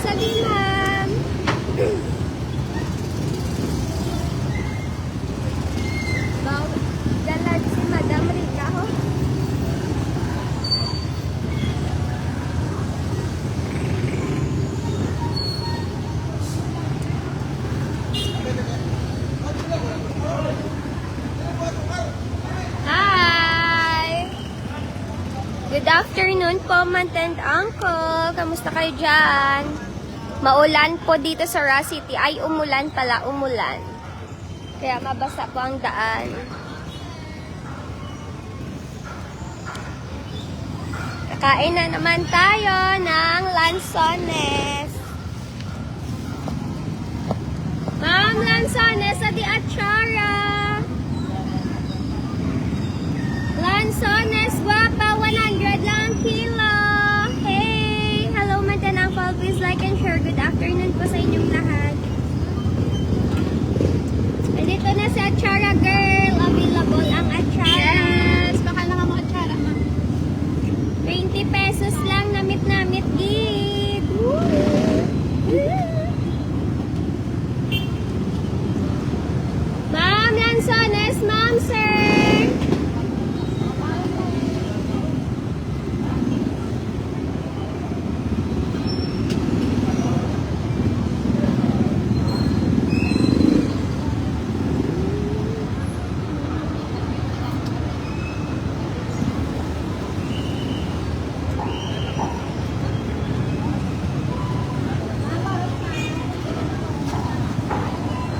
Sagilan. Dalag si Madam Rica, ho. Hi! Good afternoon po, Mantent Uncle. Kamusta kayo dyan? Maulan po dito sa Ross City. Ay, umulan pala, umulan. Kaya mabasa po ang daan. Kakain na naman tayo ng lansones. Ma'am, lansones sa di atsara. Lansones, guapa, 100 lang kilo. Hey! Hello, Mantent Uncle. Please like and share. Good afternoon po sa inyong lahat. Nandito na si atsara, girl. Available ang atsara. Yes! Baka lang ang atsara, ma. 20 pesos lang, namit-namit gid. Ma'am, lansones, ma'am, sir.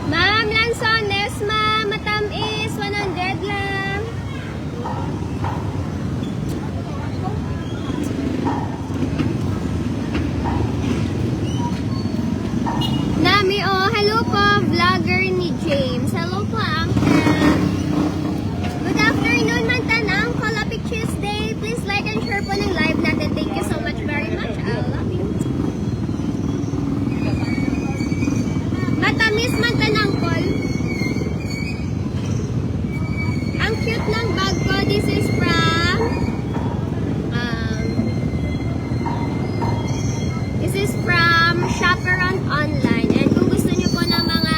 Ma'am, lansones, ma'am. Matamis, 100 lang. Nami, oh, hello po, vlogger ni James. Hello po, Uncle. Good afternoon, Mantent Uncle. Happy Tuesday. Please like and share po ng live natin. Thank you so much very much. I love you. Matamis, Mantent Uncle. Ang cute ng bag ko. This is from Chaperon Online. And kung gusto niyo po ng mga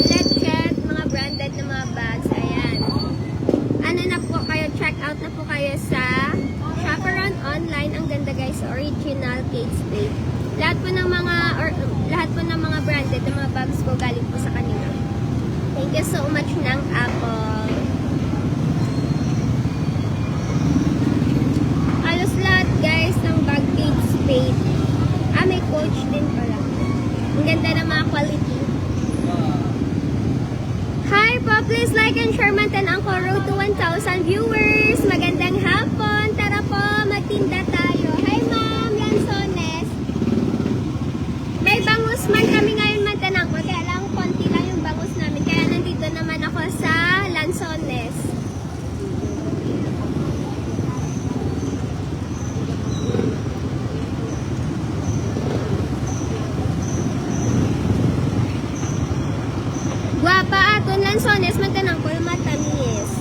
legit, mga branded na mga bags, ayan. Ano na po kayo, check out na po kayo sa Chaperon Online. Ang ganda guys, original Kate Spade. Lahat po ng mga branded na mga bags ko galing po sa kanila. Thank you so much ng Apple. Halos lahat guys ng bag Kate Spade. May Coach din pala. Ang ganda ng mga quality. Hi po, please like and share Mantent Uncle Road to 1,000 viewers. Magandang hapon. Tara po, magtinda tayo. Hi ma'am, lansones. May bangus man kami ngayon, Mantent Uncle. Kaya lang, konti lang yung bangus namin. Kaya nandito naman ako sa lansones. Guapa aton lansones, Mantent Uncle, matamis.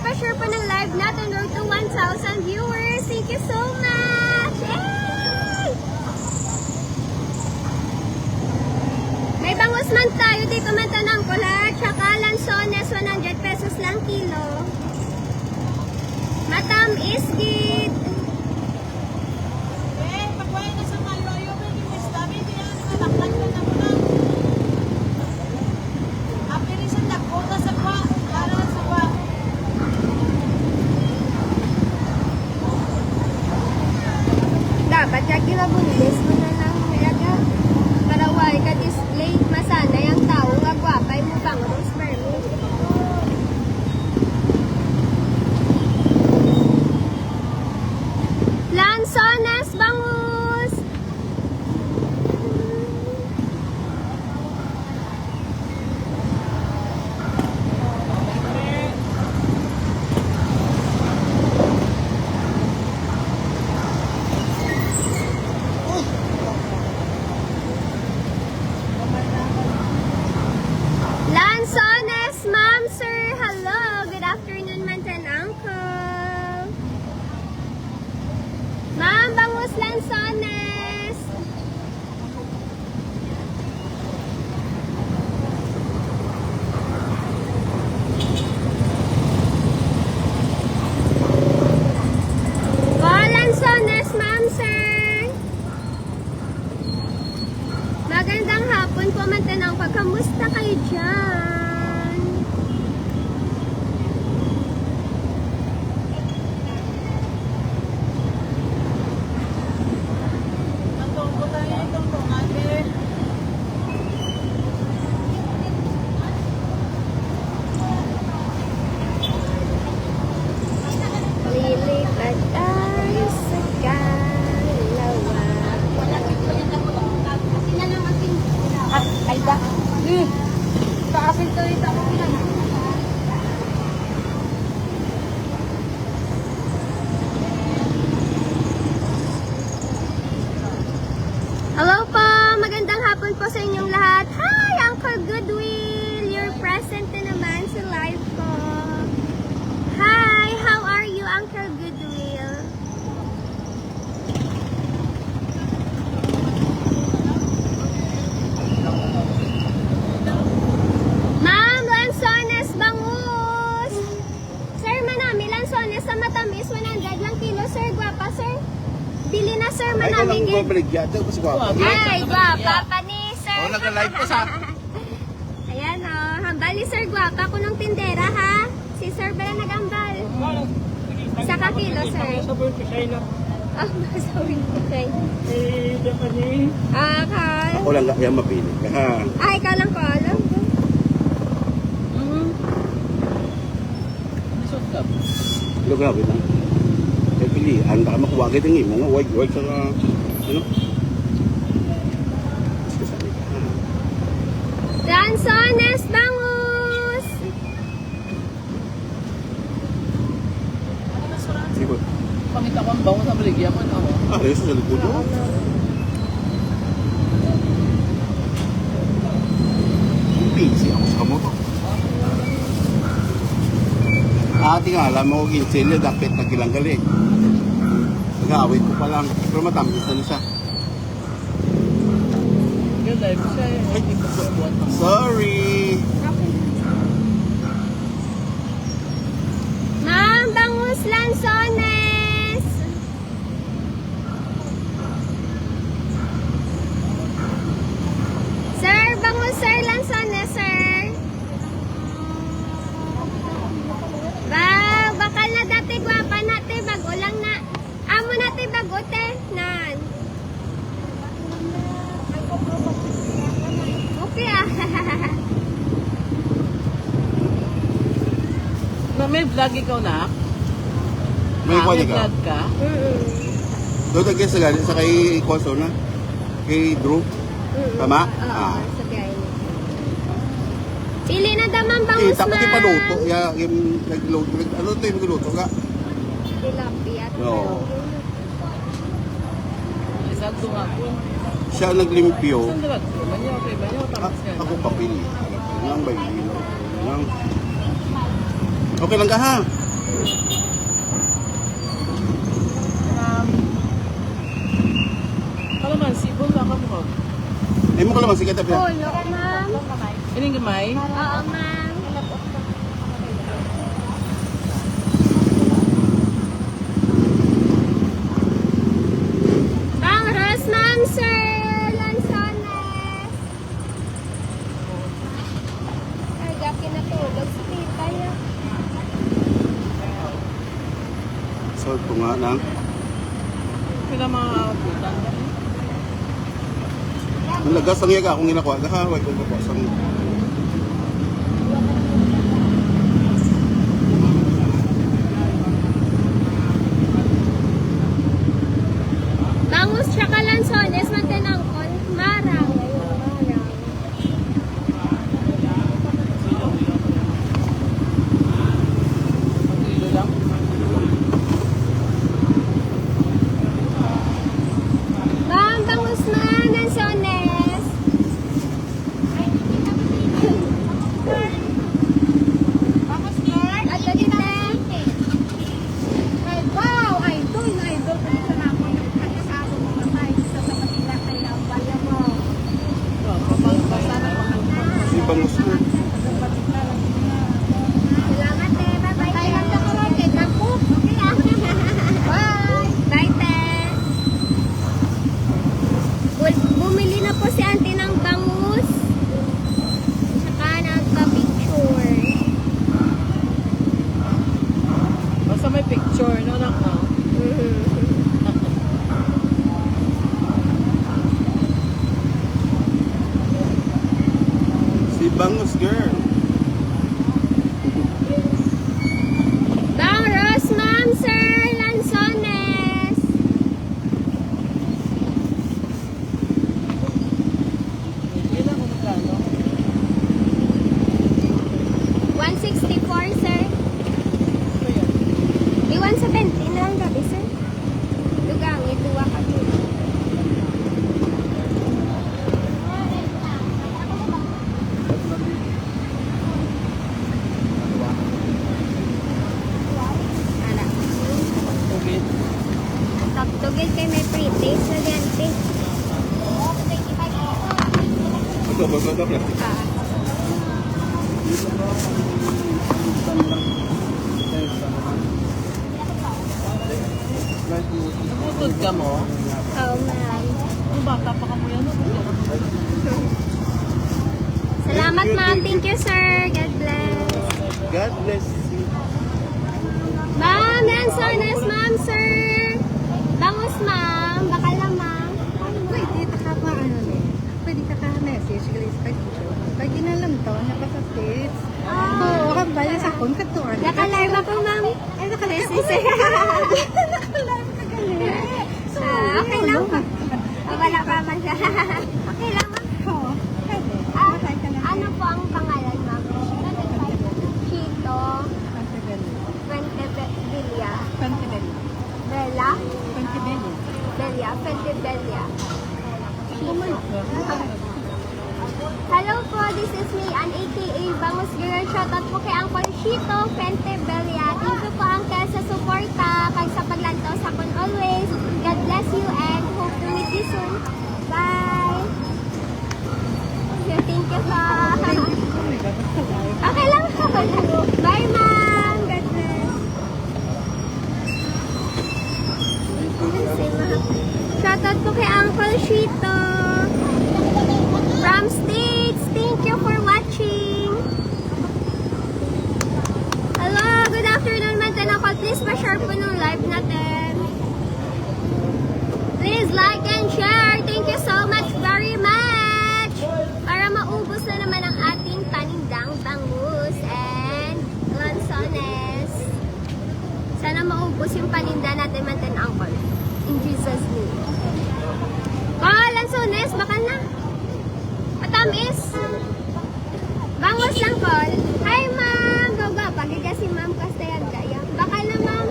pa-share po ng live natin. Road to 1,000 viewers. Thank you so much! Yay! May bangus man tayo. Dito man tanang kulat. Tsaka lansones, 100 pesos lang kilo. Matam is git. Dapat yung ginabundis mo na lang yaga. Para why ka display masana yung tao nga gwapay mo bang rosemary. Lansones bangus. Lansones, ma'am, sir. Hello. Good afternoon, Mantan Uncle. Ma'am, bangus lansones. Oh, lansones, ma'am, sir. Magandang hapon po, Mantan Uncle. Kamusta kayo dyan? Lilipat tayo sa kalawa. Ay ba? Kaasin to ito ako pinag. Hello po! Magandang hapon po sa inyong lahat. Hi! Uncle Goodwill! You're present na naman sa live ko. Hi! How are you, Uncle Goodwill? Ma'am, lansones bangus! Sir, manami, lansones sa matamis, 100 lang kilo. Sir, gwapa, sir. Bili na, sir, Ay, ko manami. lang babaligyan. Ito kasi guwapo. Ay, gwapa pa ni, sir. Oh, naka-live pa sa... Ayan, oh. Hambal ni Sir Gwapa ko ng tindera, ha? Si Sir Bala nag-ambal. Isa ka kilo, sir. Ah, masawin ko kay. Ah, Carl. Ako lang kaya mapili. Ha. Ay, ikaw lang ko alam. Ilo grabe na. Kaya pilihan. Baka makuha kita ng imo nga. Wag sa... Ano? Basta sabi ka. Ha. Lansones bangus! Sige. Pangita ko ang bango sa baligyan mo na ako. Ah, ayos sa likod mo. Busy ako sa kamoto. Ate nga, alam mo, ginsilya, dapat nagilang gali. Nag-aawit ko pa lang. Pero matamis na siya. Yung live siya eh. Hindi ko sa buwan. Sorry! Ma'am, bangus lansones! Sir, bangus sir lansones, sir. Bakal na dati gwapa nati bago lang na. Amo nati bago te nan. Okay ah. Na may vlog ikaw na? May Ah, kwali may ka? vlog ka? Doon nag sa galing sa kay Consul na? Kay Drew? Tama? Oo, sa biyahe niya. Pili na damang bangus, Tapos ma'am. ipaluto. Yung nag-load. Ano ito yung nagluto ka? Tilapia. Oo. Isang tunga ko. Siya naglimpyo. Isang duwag ko. Banyaw kay banyaw. Tapos ka. Ako papili. Nang bay. Nang. Okay lang ka ha? Kalaman, sibol lang ka mo. Ay mo ka naman, sige tabi. Pulo, ma'am. Ining gamay? Oo, ma'am. Bang Ros, ma'am, sir. Lansones. Ay, gapi na tulog sa tita niya. So, ito nga nang. Pila mga butan. Ang lagas ang yaga akong ginakuha. Nakahaway ko po sa Bangus tsaka lansones, mantinangkon. Marang. Marang. Kilo lang. Ma'am, bangus ma'am, lansones. At dito. Wow, idol na idol ko sa namin yung kasama mo na sa Manila kaya ang bayan mo. Basa na si bangus mo. Salamat eh. Bye-bye. Tayo lang ako ron. Kaya ako. Bye. Bye, te. Bumili na po si auntie ng bangus. Tsaka nagpa-picture. Basta may picture, no, nak, no? Si bangus girl. Bang Ros, ma'am, sir. Lansones. Ilan kung magkano? 164, sir. Ito yan. Di 170 na lang gabi, sir. Dugang, ituwa ka dito. Ala. Tubig. Tugil kay may pre-taste na diante. Ito, ito. Ah. Nabutod ka mo? Oh, ma'am. Ang bata pa ka mo yan, no? Salamat, ma'am. Thank you, sir. God bless. God bless you. Ma'am, lansones, ma'am, sir. Bangus, ma'am. Bakal na, ma'am. Pwede ka pa ano eh. Pwede ka ka-message guys picture. Pag inalam to, napaka-states. Oo, kang bala sa kung katuan. Naka-live ako, ma'am. Ay, naka-live Yes, sir. Naka-live ka galing. Okay lang po. Wala pa man siya. Okay lang, ma'am. Oo, pwede. Ah, Matay ka na. ano po ang pangalan, ma'am? Chito Fuentebella. Bella? Fuentebella. Oh my God. Hello po, this is me, an aka Bangus Girl. Shoutout po kay Uncle Chito Fuentebella. Thank you po, Uncle, sa suporta. Kag sa paglantaw sa kun always. God bless you and hope to meet you soon. Bye! Thank you po. Okay lang po. Bye, ma'am. God bless. Shoutout po kay Uncle Chito. From States. Thank you for watching. Hello, good afternoon, Mantanakot. Please pa-share po ng live natin. Please like and share. Thank you so much, very much. Para maubos na naman ang ating panindang bangus and lansones. Sana maubos yung paninda natin, Mantanakot. In Jesus' name. Oh, lansones, baka na. Matamis. Bangus lang, Col. Hi, ma'am. Baba, pagiga si ma'am Castellan kaya. Baka na, ma'am.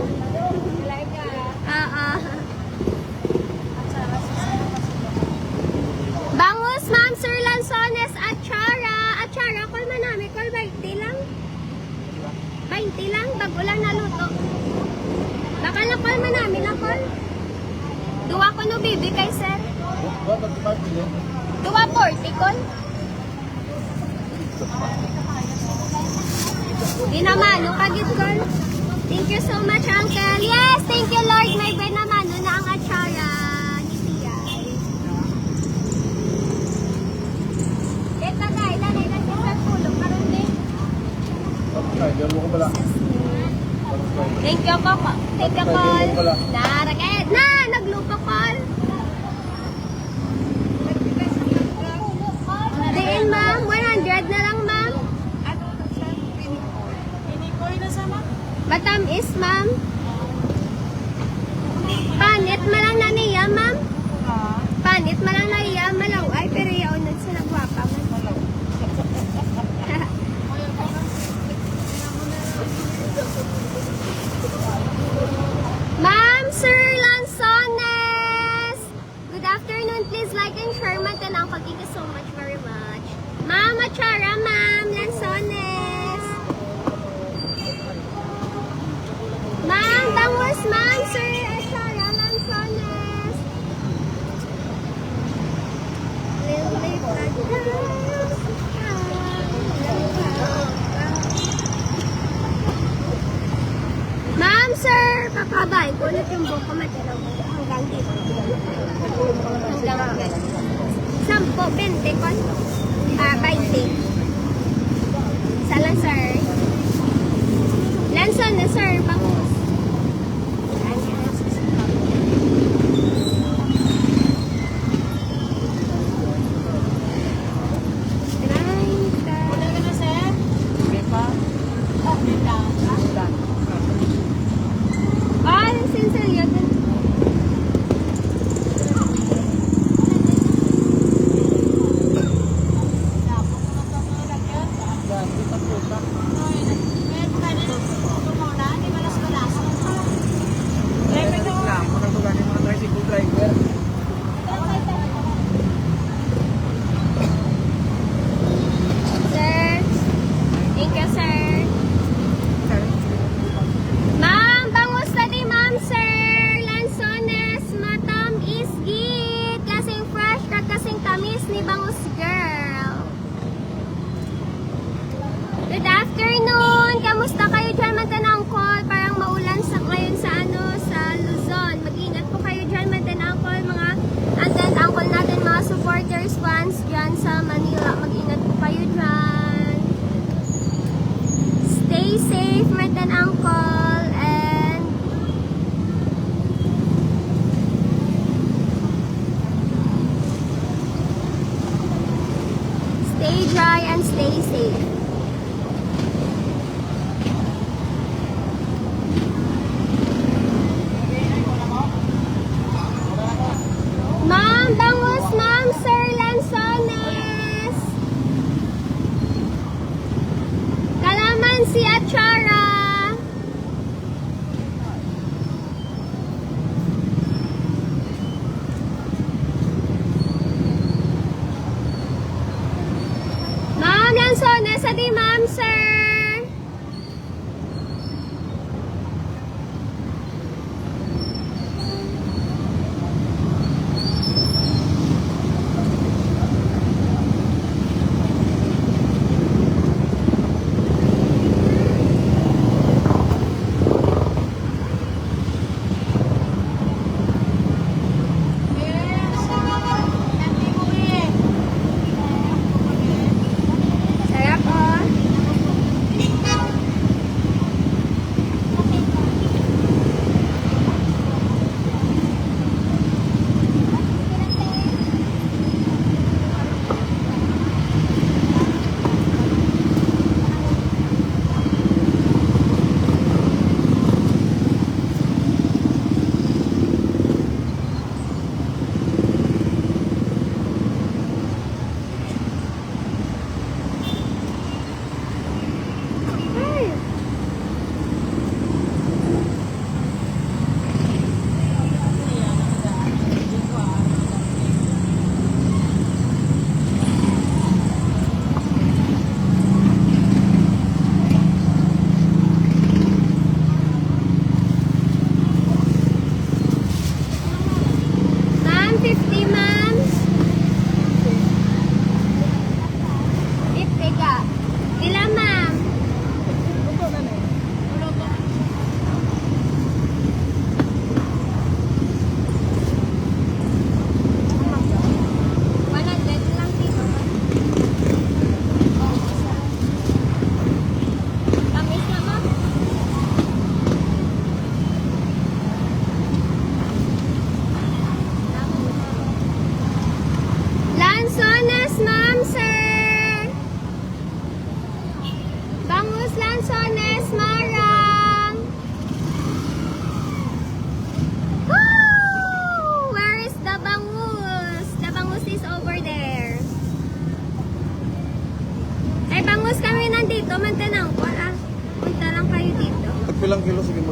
Bangus, ma'am, sir, lansones, atsara. Atsara, Col, manami, Col, 20 lang. 20 lang, bago lang naluto. kuno bibi kay sir. What ang department? 240 kon. Di naman, no kagit kon. Thank you so much, Uncle. Yes, thank you, Lord. May ben naman, no na ang atsara ni Tiyay. Ito na, ilanay na siya sa tulong. Karoon din. Thank you, Papa. Thank you, Paul. Naraket na, naglupa, Paul. Diin, ma'am. 100 na lang, ma'am. Inikoy na sama? Matamis, ma'am. Panit malang na niya, ma'am. Panit malang na niya, malaw. Ay, pero yaon na siya nagwapa, ma'am. Ma'am, Sir Lanzones! Good afternoon. Please like and share, Ma'am and Uncle. Thank you so much, very much. Ma'am Achara, Ma'am Lanzones. Ma'am, bangus, Ma'am, Sir Achara, Lanzones. Ma'am, sir, papabain ko ulit yung buko matalaw mo hanggang dito. Hanggang dito. 10, 20 kon. 20. Salang, sir. Lanson na, sir. Bangus. Wala ka na, sir? May pa? May pa. Ah, sensor yun. Grabe, taputa. Ay, may pa na. Ito muna, di ba?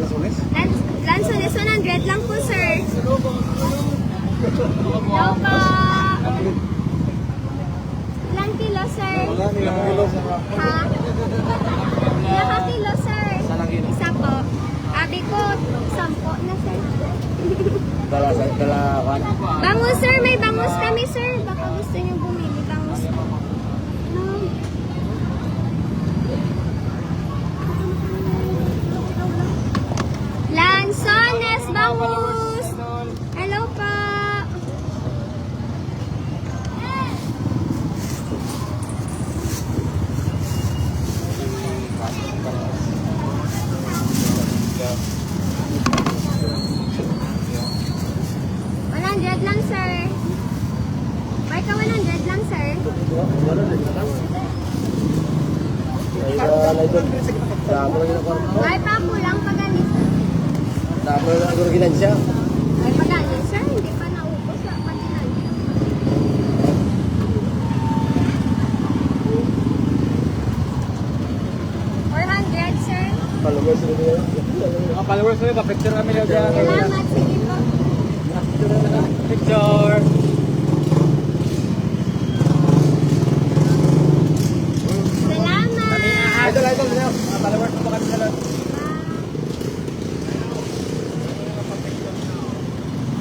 Lansones? Lansones 100 lang po, sir. Hello po. Ilang kilo, sir? Ilang kilo? Ha? Ilang kilo, sir? Isa po. Abi ko, 10 na, sir. Dala kan? Bangus, sir. May bangus kami, sir. Baka gusto niyo bumili. Bangus po. No. Lansones, bangus. Hello po. $100 lang, sir. May ka 100 lang, sir. May pa lang pagalis. May pagalis, sir. Hindi pa naubos sa pagkilan. $400, sir. Followers mo, pa-picture kami daw dyan. Salamat, sige po. Picture. Salamat. Idol. Followers mo ba kami dyan?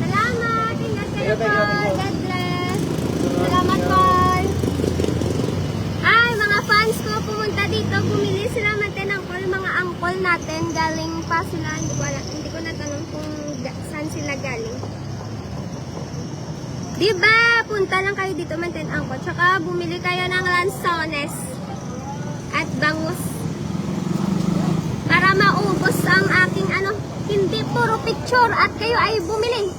Salamat. Ingat kayo po. God bless. Salamat po. Ay, mga fans ko pumunta dito. Bumili sila mantenangkol. Mga angkol natin. Galing pa sila. Hindi ko natanong kung saan sila galing. Diba? Punta lang kayo dito mantenangkol. Tsaka bumili kayo ng lansones at bangus. Para maubos ang aking hindi puro picture at kayo ay bumili.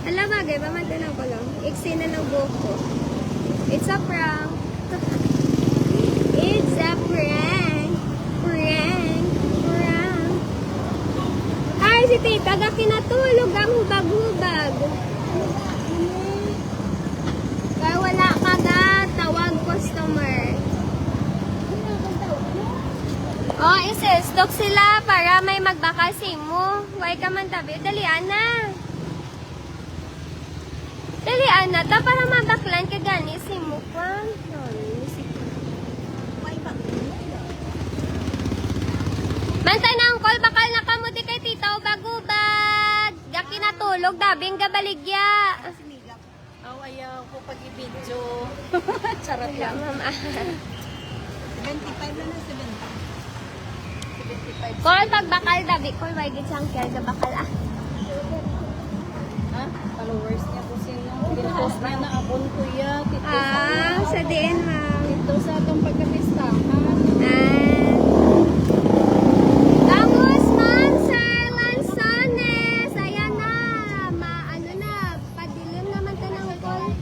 Alam bagay, pamantanan ko lang. Iksi na ng buhok ko. It's a prank. It's a prank. Prank. Ay, si tita, kinatulog ang hubag-hubag. Kaya wala ka ga, tawag customer. Oh, isi-stock sila para may magbakasi mo. Huwag ka man tabi. Dalian na. Dalian na. Ta para mabaklan ka gani si mo pa. Mantanang kol, bakal na kamuti kay tita o bagubag. Gaki natulog, dabing gabaligya. Ayaw ko pag-i-video. Charot Wala, lang. ma'am. 75 na na, 75. Kol, pagbakal, dabi. Kol, wag siyang kaya gabakal ah. Ha? Followers niya po sila. Pinapost niya na abon ko ya. Sa diin, ma'am. Ito sa atong pagkapistahan. Bangus, ma'am, sir. Lansones. Ayan na. Padilim naman ito ng kol.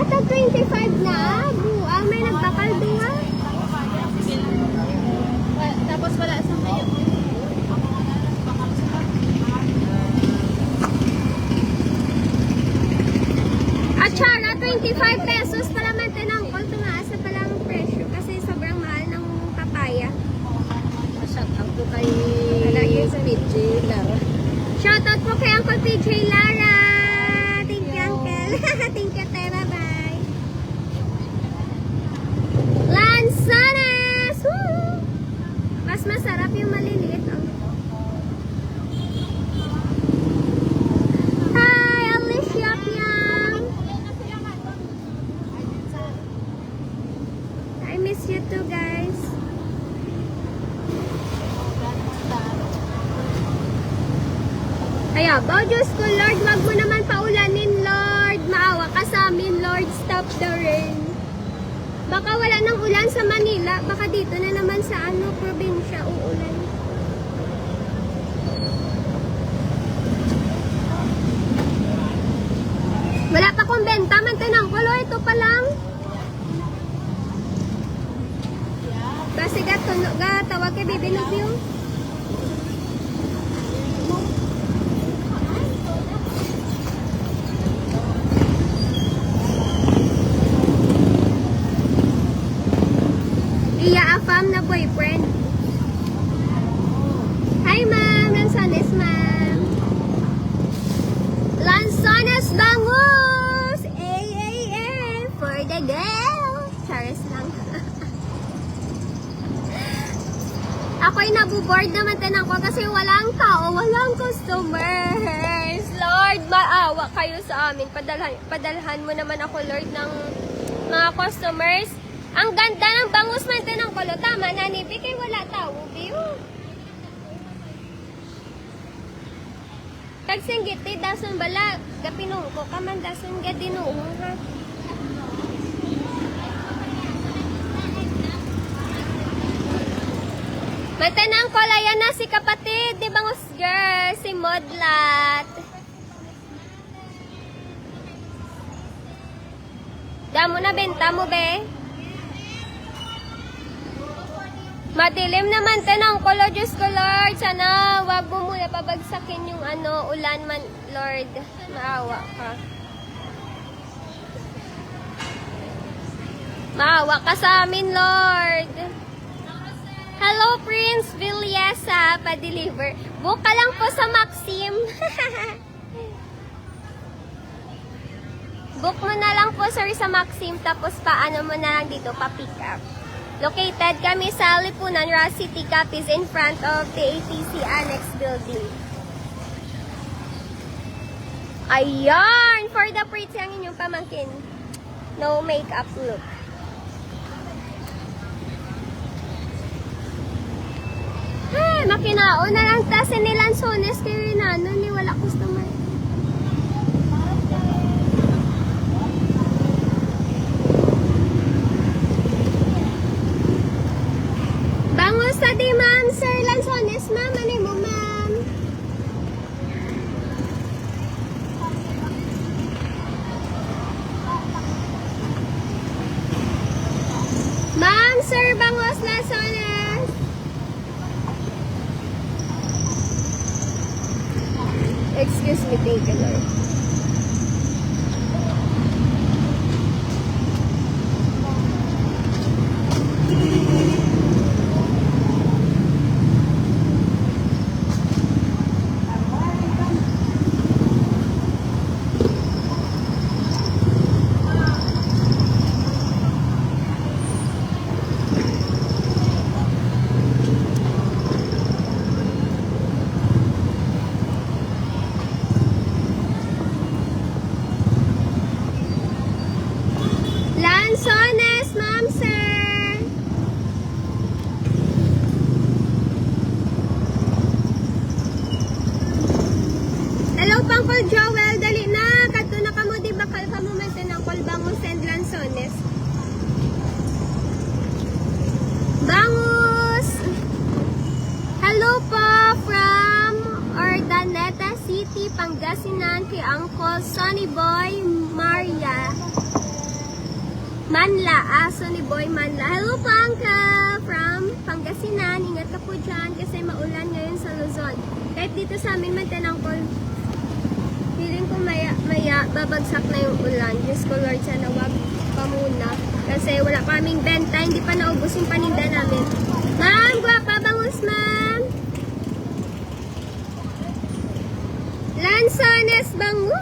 Tag 25 na. Buang, may nagbakal duwa. Tapos wala sa kayo. At syara, 25 pesos para mantinangkol. Tumaas na pala ang presyo kasi sobrang mahal ng papaya. Shout out po kay PJ Lara. Shoutout po kay Uncle PJ Lara. Thank you, Uncle. Thank you, te. Bye-bye. Lansones! Woo! Mas masarap yung maliliit. Oh. Hi, Alicia Piang. I miss you too, guys. Kaya, ba, Diyos ko, Lord, wag mo naman paulanin, Lord. Maawa ka sa amin, Lord. Stop the rain. Baka wala nang ulan sa Manila. Baka dito na naman sa probinsya uulan. Wala pa kong benta. Mantanang ko, ito pa lang. Basi tawag kay Bibi Nubyo. via a fam na boyfriend. Hi, ma'am. Lanzones, ma'am. Lanzones bangus! AAA for the girl. Charis lang. Ako'y nabuboard naman din ako kasi walang tao, walang customers. Lord, maawa kayo sa amin. Padalhan mo naman ako, Lord, ng mga customers. Ang ganda ng bangus man din ng kulo. Tama na, Nibi, kay wala tao, view. Kagsinggit, dason bala, gapinong ko, kaman dason gadinong, ha? Matanang ko, layan na si kapatid, di bangus girl, si Modlat. Damo na benta mo, be? Madilim naman tanang ko, Diyos ko, Lord. Sana wag mo muna pabagsakin yung ulan man, Lord. Maawa ka. Maawa ka sa amin, Lord. Hello, Prince Villesa. Pa-deliver. Book ka lang po sa Maxim. Book mo na lang po, sir, sa Maxim. Tapos paano mo na lang dito, pa-pick up. Located kami sa Lipunan, Ross City, Capiz, in front of the ATC Annex Building. Ayan! For the pretty ang inyong pamangkin. No makeup look. Hey, makinao na lang tasin ni Lanzones kay Rinano ni wala customer. Bangus sa di, ma'am, sir Lanzones, ma'am. Ano mo, ma'am? Ma'am, sir, bangus Lanzones. Excuse me, thank you, Lord. Lanzones, ma'am, sir. Hello, Pangkol Joel. Dali na. Kato na kamo, di bakal ka mo man ng Bangus and Lanzones. Bangus! Hello po from Ordaneta City, Pangasinan, kay Uncle Sonny Boy Maria Manla, Sonny Boy Manla. Hello po, Uncle, from Pangasinan. Ingat ka po dyan kasi maulan ngayon sa Luzon. Kahit dito sa amin, magtanangkol, feeling ko maya babagsak na yung ulan. Diyos ko, Lord, sana wag pa muna. Kasi wala pa kaming benta, hindi pa naubos yung paninda namin. Ma'am, guwapa, bangus, ma'am. Lanzones, bangus.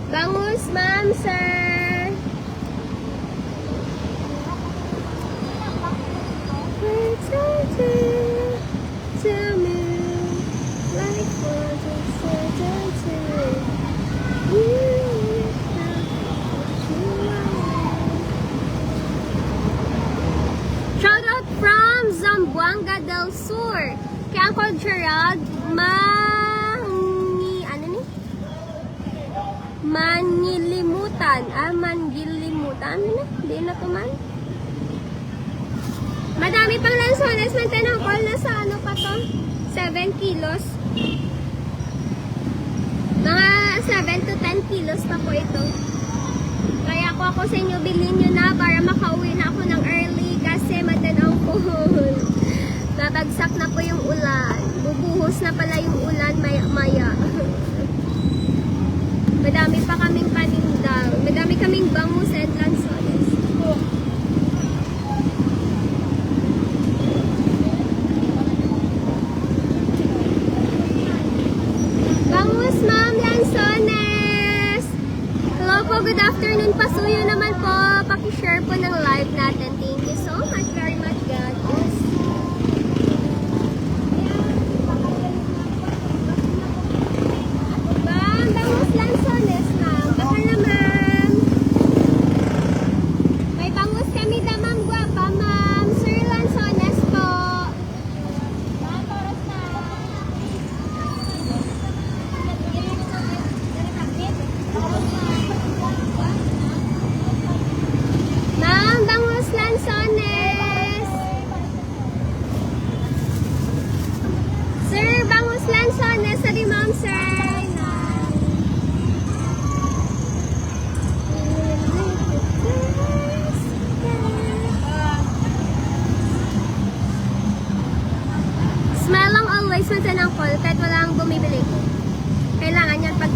Bangus, ma'am, sir. Tell me like what you said to Shout out from Zamboanga del Sur. Kay Uncle Gerald, Mangilimutan. Hindi na to man. Madami pang Lanzones. Mantanang call na sa ano pa to? 7 kilos. Mga 7 to 10 kilos pa po ito. Kaya ako sa inyo, bilhin nyo na para makauwi na ako ng early kasi matanang call. Babagsak na po yung ulan. Bubuhos na pala yung ulan maya-maya. Madami pa kaming paninda. Madami kaming Ma'am Lanzones! Hello po, good afternoon. Pasuyo naman po. Paki-share po ng live natin. Thank you so much, very much, God. Yes. Ma'am, bangus Lanzones, ma'am. Baka naman. May bangus kami na, ma'am. Guwapa, ma'am. Sir Lanzones po. Ma'am, bangus Lanzones. Sir, bangus Lanzones. Sorry, ma'am, sir. Smile lang always man ng call kahit wala ang bumibili. Kailangan yan pag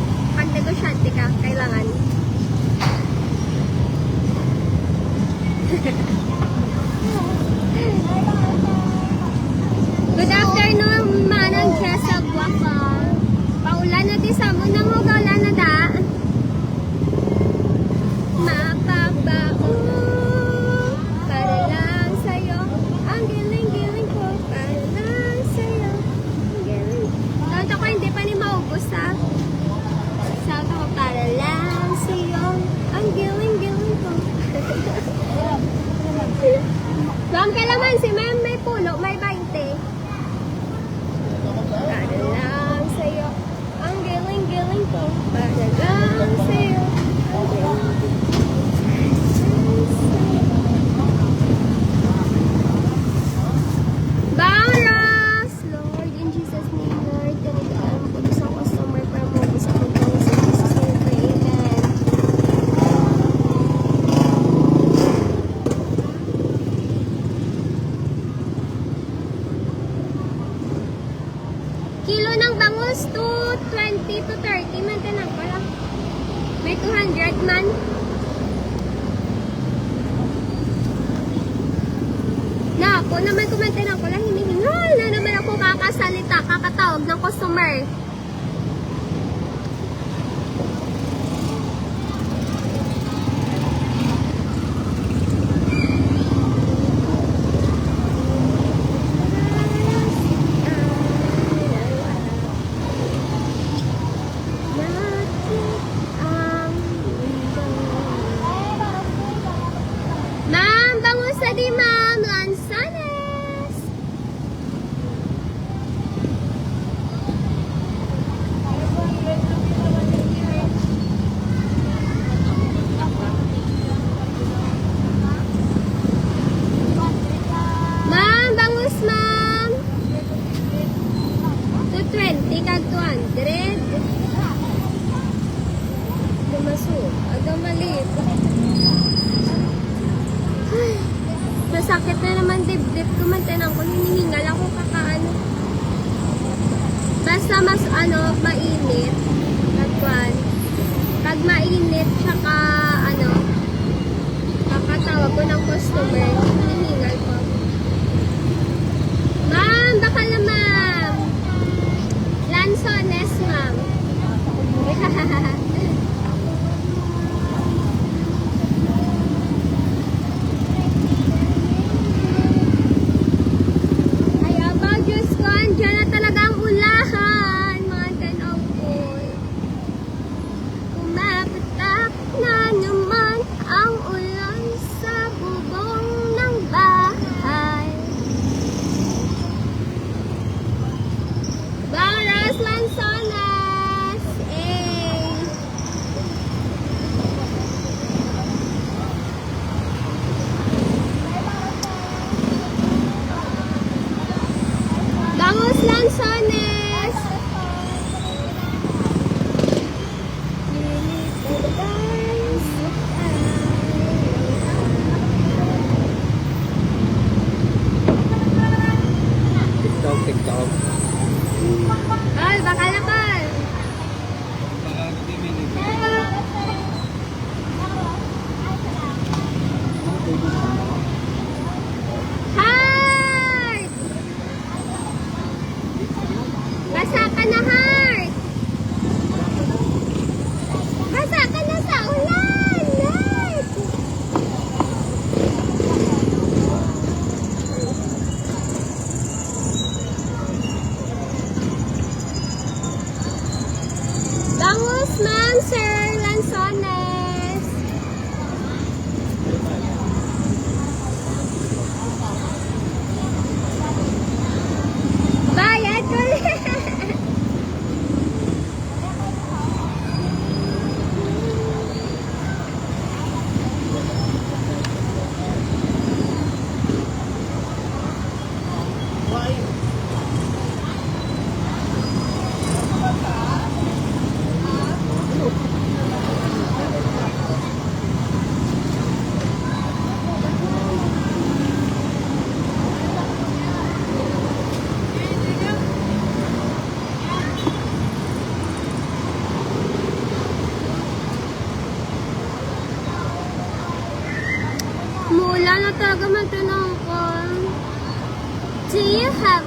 negosyante ka, kailangan. Good afternoon, Manang Jessa Buwaka. Paulan na di sa mo nang ulan na da. Mapapao para lang sa'yo. Ang giling-giling ko para lang sa'yo. Ang giling. Tawag ako hindi pa ni maubos ha. Tawag ako para lang sa'yo. Ang giling-giling ko. Ma'am, kailangan si ma'am may puno, may 20. Para lang sa'yo. Ang giling-giling ko. Para lang sa'yo. Ang giling-giling. Baras! Lord, in Jesus' name, Lord, kanigaan mo po isang customer para mo sa kuntong sa Jesus' name, pray, amen. Kilo ng bangus, 220 to 30 man tanang pala. May 200 man. Na ako naman kumantanang ko lang, hinihingal na naman ako kakasalita, kakatawag ng customer. Ma'am, bangus na di ma'am, Lanzones. Ma'am, bangus ma'am. 220 kag 200. Dumaso, aga maliit. Ay, masakit na naman dibdib ko. Mantanang ko, hinihingal ako kakaano. Basta mas mainit. Kagwan. Pag mainit, tsaka kakatawag ko ng customer. Hinihingal ko. Ma'am, baka na ma'am. Lanzones, ma'am. Ay, aba, Diyos ko, andyan na talagang ulahan, mga kanangkol. Kumapatak na naman ang ulan sa bubong ng bahay. Baras Lanzones, eh. Ma'am Sir Lanzones. Bayad ko Mula na talaga matanong ko. Do you have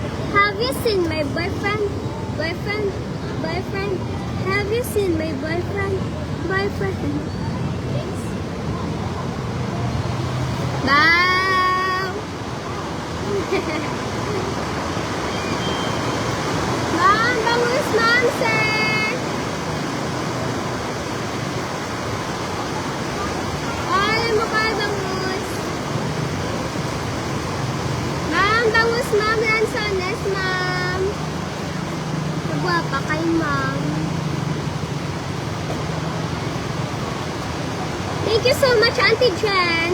you seen my boyfriend? Boyfriend? Have you seen my boyfriend? Bow! Ma'am, bangus ma'am, sir! Ay, mukha bangus. Ma'am, bangus ma'am, Lanzones ma'am. Nagwapa kay ma'am. Thank you so much, Auntie Jen.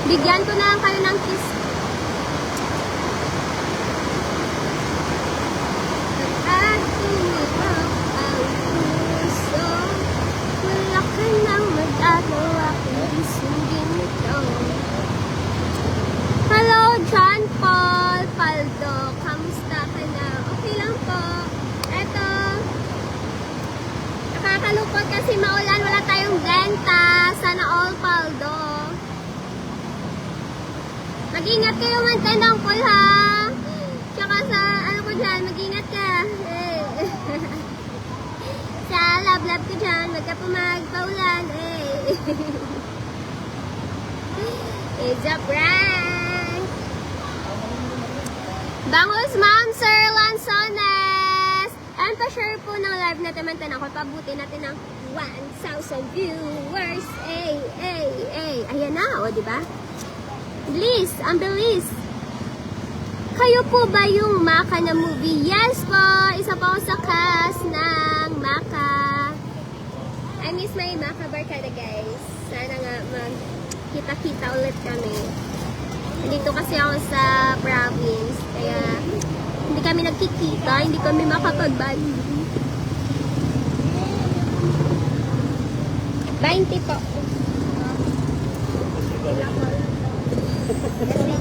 Bigyan ko na lang kayo ng kiss. At tumibak ang puso. Wala ka nang magagawa kundi sundin ito. Hello, John Paul Paldo. Kamusta ka na? Okay lang po. Eto, nakakalupot kasi maulan. Wala tayong benta. Sana all Paldo. Mag-ingat kayo man tanong ko ha. Tsaka sa ano ko dyan, mag-ingat ka. Eh. Sa love ko dyan, wag ka po magpaulan. Eh. It's a prank. Bangus ma'am, Sir Lanzones. And pa-share po ng live natin man tanong ko. Pabuti natin ng 1,000 viewers. Ayan na, o diba? Bilis, ang bilis. Kayo po ba yung Maka na movie? Yes po, isa po ako sa cast ng Maka. I miss my Maka barkada guys. Sana nga kita-kita ulit kami. Dito kasi ako sa province, kaya hindi kami nagkikita, hindi kami makapag-bali. 20 po.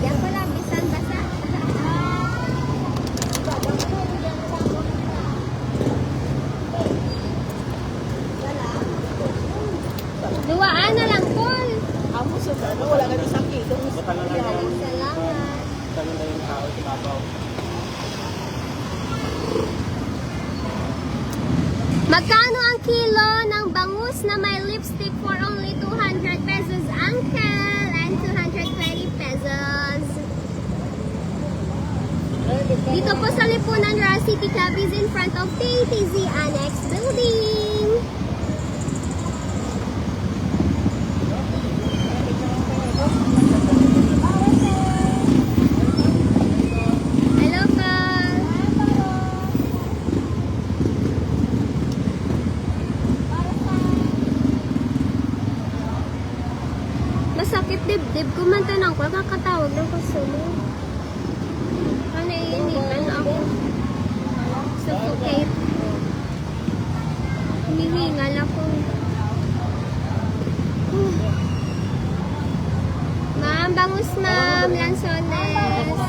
Yan ko lang, bisan basa. Duwaan na lang, Paul. Amo sa ano, wala ka sakit. Maraming salamat. Magkano ang kilo ng bangus na may lipstick for only 200 pesos, uncle? And 220 pesos. Dito po sa Lipunan Royal City Club is in front of TTZ Annex Building. Hello po. Masakit dibdib ko man tanong ko, kakatawag ng customer. Naiinitan ako. Suffocate. Hinihingal ako. Ma'am, bangus ma'am, Lanzones.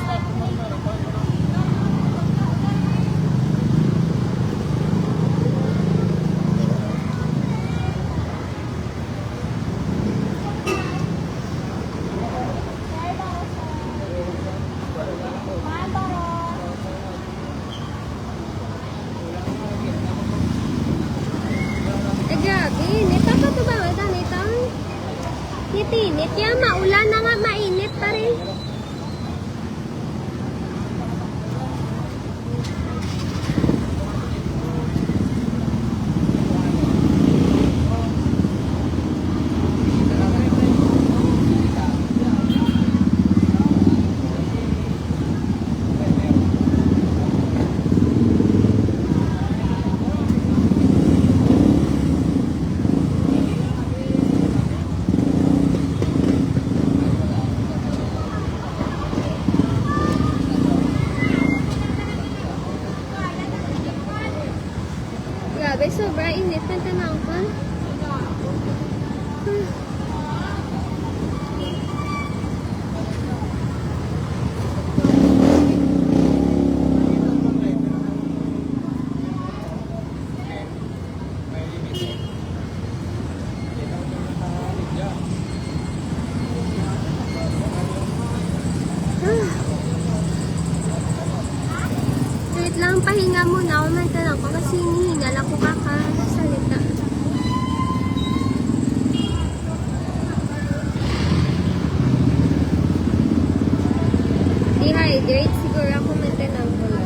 Init yan, maulan na nga, mainit pa rin. Grabe, sobra init ng tanang ko. Wait lang, pahinga muna ako ng tanang ko kasi hinihingal ako kakasalita. Dehydrate siguro ako ng tanang ko lang.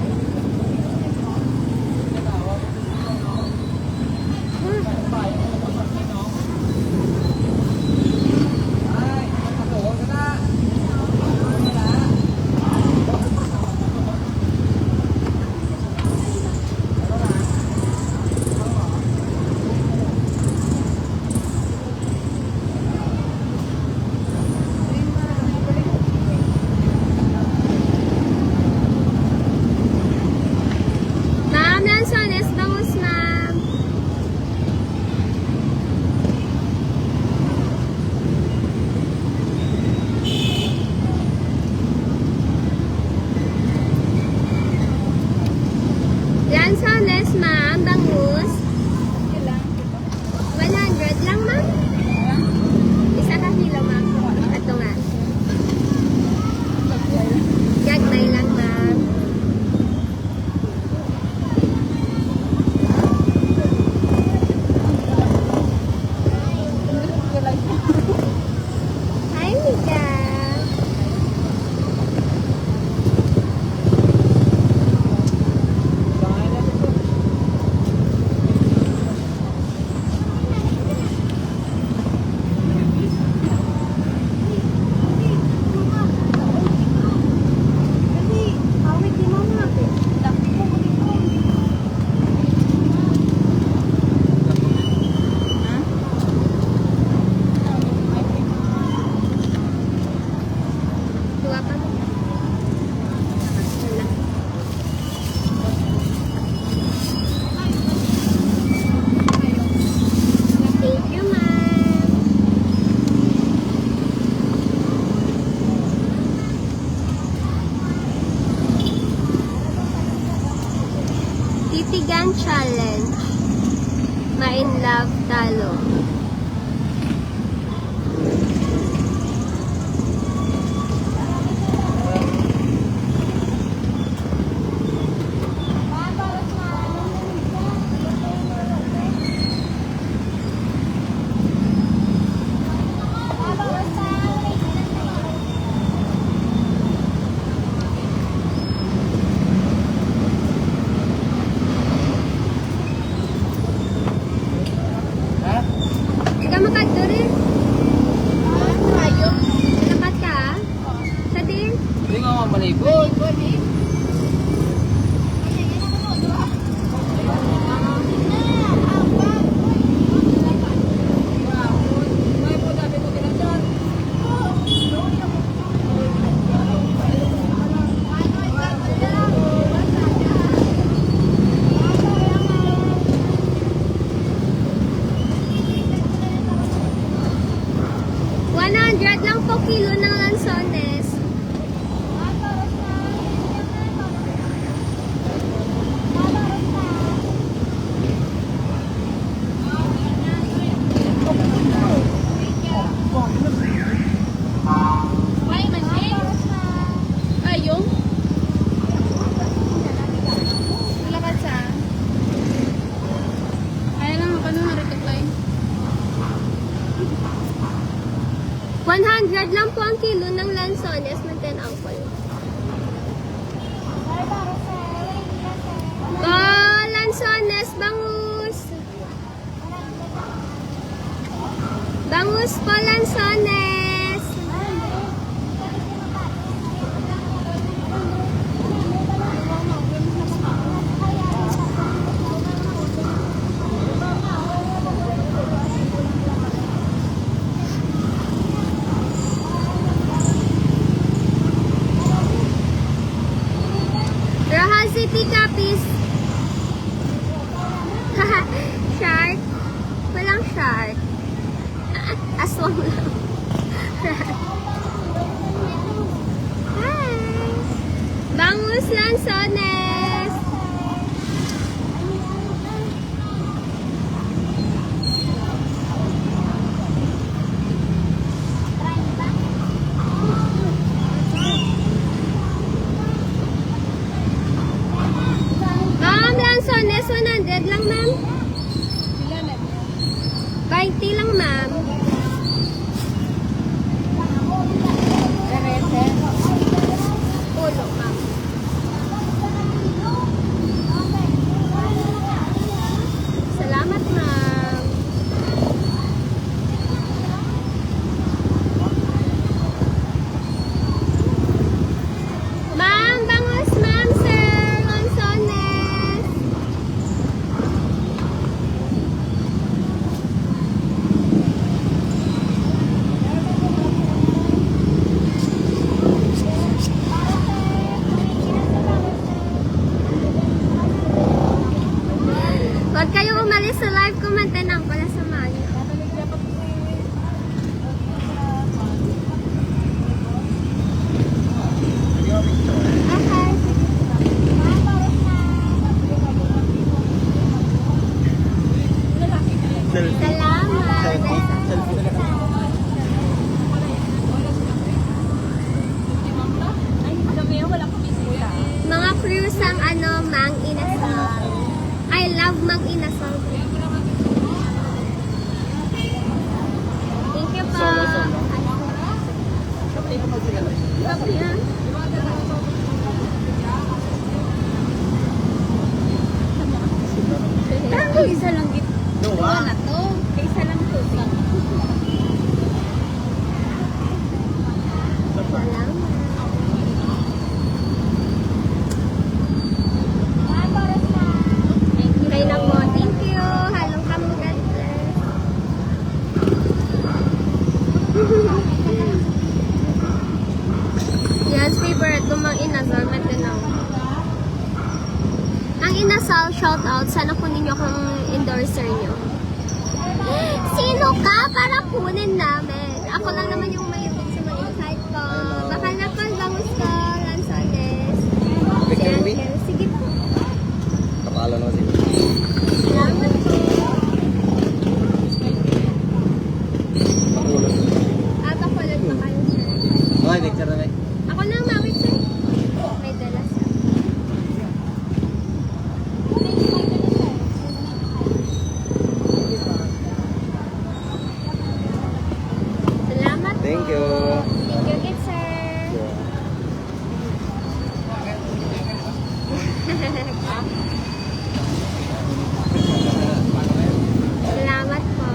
Ma'am, Lanzones, bangus ma'am. Lanzones ma'am, bangus. 100 lang ma'am. Isa ka kilo ma'am. Ito nga. Gagmay lang ma'am. Hi, Mika. Tuwa pa. Wala. Thank you, ma'am. Titigan challenge. Ma-in love talo. Ika makadto rin. Lakat ka? Sa din? Hindi nga maligo. $100 lang po kilo ng lansones. Ayong? Lakat sa? Ayaw lang ako nung marikot 100 lang po ang kilo ng lansones ng 10 angkol. Oh, lansones, bangus. Bangus po, lansones. Rahal City Capiz. Haha. 20 lang, ma'am. Ulo, ma'am. Salamat, ma'am. Ma'am, bangus, ma'am, sir. Lansones. Huwag kayong umalis sa live ko, mantanang pala sa Maya. Okay. Salamat. Mga cruise ang Mang Inasal. I love Mang Inasal. Thank you po. Copy, ah. Pero isa lang gito. Na to. Isa lang to. Salamat. Kay na po. Thank you. Halong kamo. God bless. Yes, favorite ko Mang Inasal. Matinaw. Ang Inasal, shout out. Sana kunin nyo kung endorser nyo. Sino ka? Para kunin namin. Ako lang naman yung may sa mga insight ko. Bakal na pa, bangus ko. Lansones. Sige po. Kapala naman siya. Salamat po. Pakulot pa kayo, sir. Okay, picture na may. Ako lang, mawit, sir. May dala, sir. Salamat po. Thank you. Thank you, good, sir. Salamat po.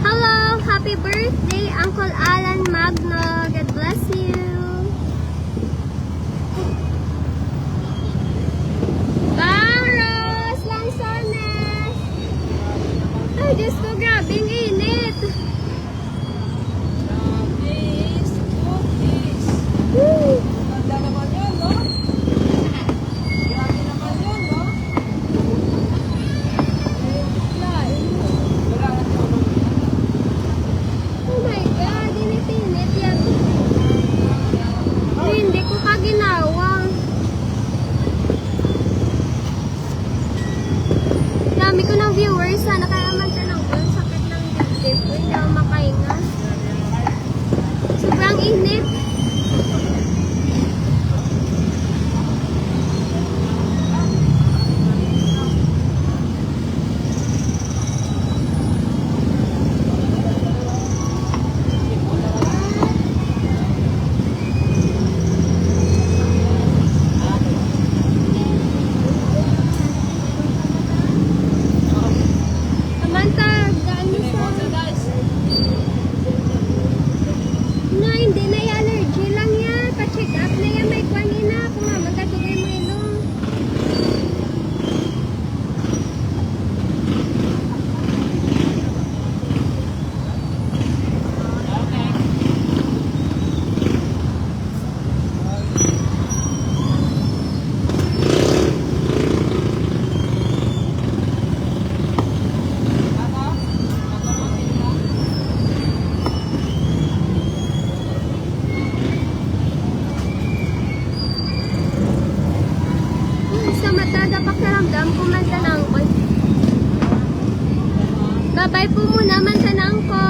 Hello! Happy birthday, Uncle Alan Magno. God bless you. Baros! Lansones! Ay, Diyos ko, grabing init. Woo! Oh my God, init-init yan. Ay, hindi ko pa ginawa. Dami ko ng viewers, sana kaya man tanong ko, sakit ng dibdib ko, hindi ako makahinga. Sobrang init. Samantha, daan mo sa... Na, hindi na yung allergy lang yan. Pa-check up na yan. May kwanin na. Kung nga, magkatugay mo ilong. Sa mata, dapat karamdam ko man tanang ko. Babay po muna man tanang ko.